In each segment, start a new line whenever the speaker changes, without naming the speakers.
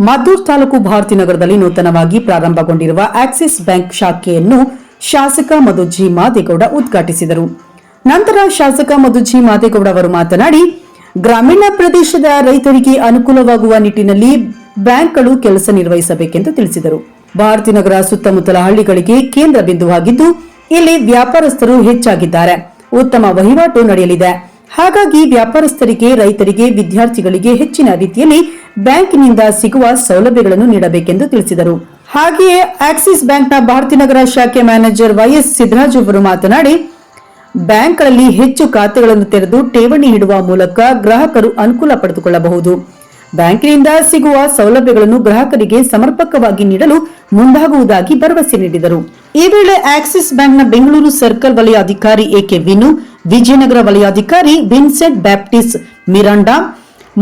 ಮದ್ದೂರು ತಾಲೂಕು ಭಾರತೀನಗರದಲ್ಲಿ ನೂತನವಾಗಿ ಪ್ರಾರಂಭಗೊಂಡಿರುವ Axis bank ಶಾಖೆಯನ್ನು ಶಾಸಕ ಮಧು ಜಿ ಮಾದೇಗೌಡ ಉದ್ಘಾಟಿಸಿದರು. ನಂತರ ಶಾಸಕ ಮಧು ಜಿ ಮಾದೇಗೌಡ ಅವರು ಮಾತನಾಡಿ, ಗ್ರಾಮೀಣ ಪ್ರದೇಶದ ರೈತರಿಗೆ ಅನುಕೂಲವಾಗುವ ನಿಟ್ಟಿನಲ್ಲಿ ಬ್ಯಾಂಕ್ಗಳು ಕೆಲಸ ನಿರ್ವಹಿಸಬೇಕೆಂದು ತಿಳಿಸಿದರು. ಭಾರತೀನಗರ ಸುತ್ತಮುತ್ತಲ ಹಳ್ಳಿಗಳಿಗೆ ಕೇಂದ್ರ ಬಿಂದುವಾಗಿದ್ದು, ಇಲ್ಲಿ ವ್ಯಾಪಾರಸ್ಥರು ಹೆಚ್ಚಾಗಿದ್ದಾರೆ. ಉತ್ತಮ ವಹಿವಾಟು ನಡೆಯಲಿದೆ. ಹಾಗಾಗಿ ವ್ಯಾಪಾರಸ್ಥರಿಗೆ, ರೈತರಿಗೆ, ವಿದ್ಯಾರ್ಥಿಗಳಿಗೆ ಹೆಚ್ಚಿನ ರೀತಿಯಲ್ಲಿ ಬ್ಯಾಂಕಿನಿಂದ ಸಿಗುವ ಸೌಲಭ್ಯಗಳನ್ನು ನೀಡಬೇಕೆಂದು ತಿಳಿಸಿದರು. ಹಾಗೆಯೇ ಆಕ್ಸಿಸ್ ಬ್ಯಾಂಕ್ನ ಭಾರತೀನಗರ ಶಾಖೆ ಮ್ಯಾನೇಜರ್ ವೈಎಸ್ ಸಿದ್ದರಾಜು ಅವರು ಮಾತನಾಡಿ, ಬ್ಯಾಂಕ್ಗಳಲ್ಲಿ ಹೆಚ್ಚು ಖಾತೆಗಳನ್ನು ತೆರೆದು ಠೇವಣಿ ಇಡುವ ಮೂಲಕ ಗ್ರಾಹಕರು ಅನುಕೂಲ ಪಡೆದುಕೊಳ್ಳಬಹುದು. ಬ್ಯಾಂಕಿನಿಂದ ಸಿಗುವ ಸೌಲಭ್ಯಗಳನ್ನು ಗ್ರಾಹಕರಿಗೆ ಸಮರ್ಪಕವಾಗಿ ನೀಡಲು ಮುಂದಾಗುವುದಾಗಿ ಭರವಸೆ ನೀಡಿದರು. ಈ ವೇಳೆ ಆಕ್ಸಿಸ್ ಬ್ಯಾಂಕ್ನ ಬೆಂಗಳೂರು ಸರ್ಕಲ್ ವಲಯಾಧಿಕಾರಿ ಎಕೆ ವಿನು, ವಿಜಯನಗರ ವಲಯಾಧಿಕಾರಿ ವಿನ್ಸೆಂಟ್ ಬ್ಯಾಪ್ಟಿಸ್ಟ್ ಮಿರಾಂಡಾ,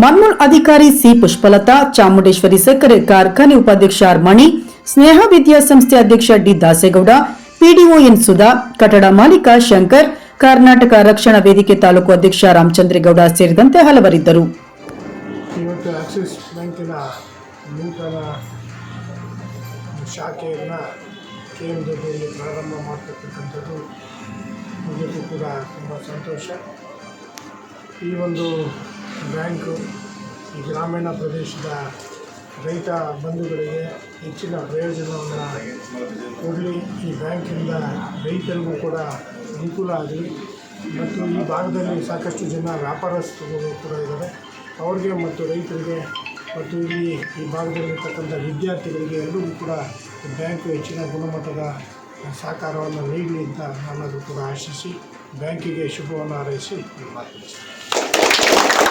ಮನ್ಮೂಲ್ ಅಧಿಕಾರಿ ಸಿ ಪುಷ್ಪಲತಾ, ಚಾಮುಂಡೇಶ್ವರಿ ಸಕ್ಕರೆ ಕಾರ್ಖಾನೆ ಉಪಾಧ್ಯಕ್ಷ ಆರ್ ಮಣಿ, ಸ್ನೇಹ ವಿದ್ಯಾಸಂಸ್ಥೆ ಅಧ್ಯಕ್ಷ D Dasegowda, PDO N Sudha, ಕಟ್ಟಡ ಮಾಲೀಕ ಶಂಕರ್, ಕರ್ನಾಟಕ ರಕ್ಷಣಾ ವೇದಿಕೆ ತಾಲೂಕು ಅಧ್ಯಕ್ಷ ರಾಮಚಂದ್ರೇಗೌಡ ಸೇರಿದಂತೆ ಹಲವರಿದ್ದರು.
ಇವತ್ತು ಆಕ್ಸಿಸ್ ಬ್ಯಾಂಕಿನ ನೂತನ ಶಾಖೆಯನ್ನು ಕೇಂದ್ರದಲ್ಲಿ ಪ್ರಾರಂಭ ಮಾಡ್ತಕ್ಕಂಥದ್ದು ನಿಜಕ್ಕೂ ಕೂಡ ತುಂಬ ಸಂತೋಷ. ಈ ಒಂದು ಬ್ಯಾಂಕು ಈ ಗ್ರಾಮೀಣ ಪ್ರದೇಶದ ರೈತ ಬಂಧುಗಳಿಗೆ ಹೆಚ್ಚಿನ ಪ್ರಯೋಜನವನ್ನು ಕೊಡಲಿ. ಈ ಬ್ಯಾಂಕಿಂದ ರೈತರಿಗೂ ಕೂಡ ಅನುಕೂಲ ಆಗಲಿ ಮತ್ತು ಈ ಭಾಗದಲ್ಲಿ ಸಾಕಷ್ಟು ಜನ ವ್ಯಾಪಾರಸ್ಥರು ಕೂಡ ಇದ್ದಾರೆ. ಅವ್ರಿಗೆ ಮತ್ತು ರೈತರಿಗೆ ಮತ್ತು ಇಲ್ಲಿ ಈ ಭಾಗದಲ್ಲಿರ್ತಕ್ಕಂಥ ವಿದ್ಯಾರ್ಥಿಗಳಿಗೆ ಎಲ್ಲರಿಗೂ ಕೂಡ ಬ್ಯಾಂಕು ಹೆಚ್ಚಿನ ಗುಣಮಟ್ಟದ ಸಹಕಾರವನ್ನು ನೀಡಲಿ ಅಂತ ನಾನದು ಕೂಡ ಆಶಿಸಿ ಬ್ಯಾಂಕಿಗೆ ಶುಭವನ್ನು ಹಾರೈಸಿ ಮಾತನಾಡಿದೆ.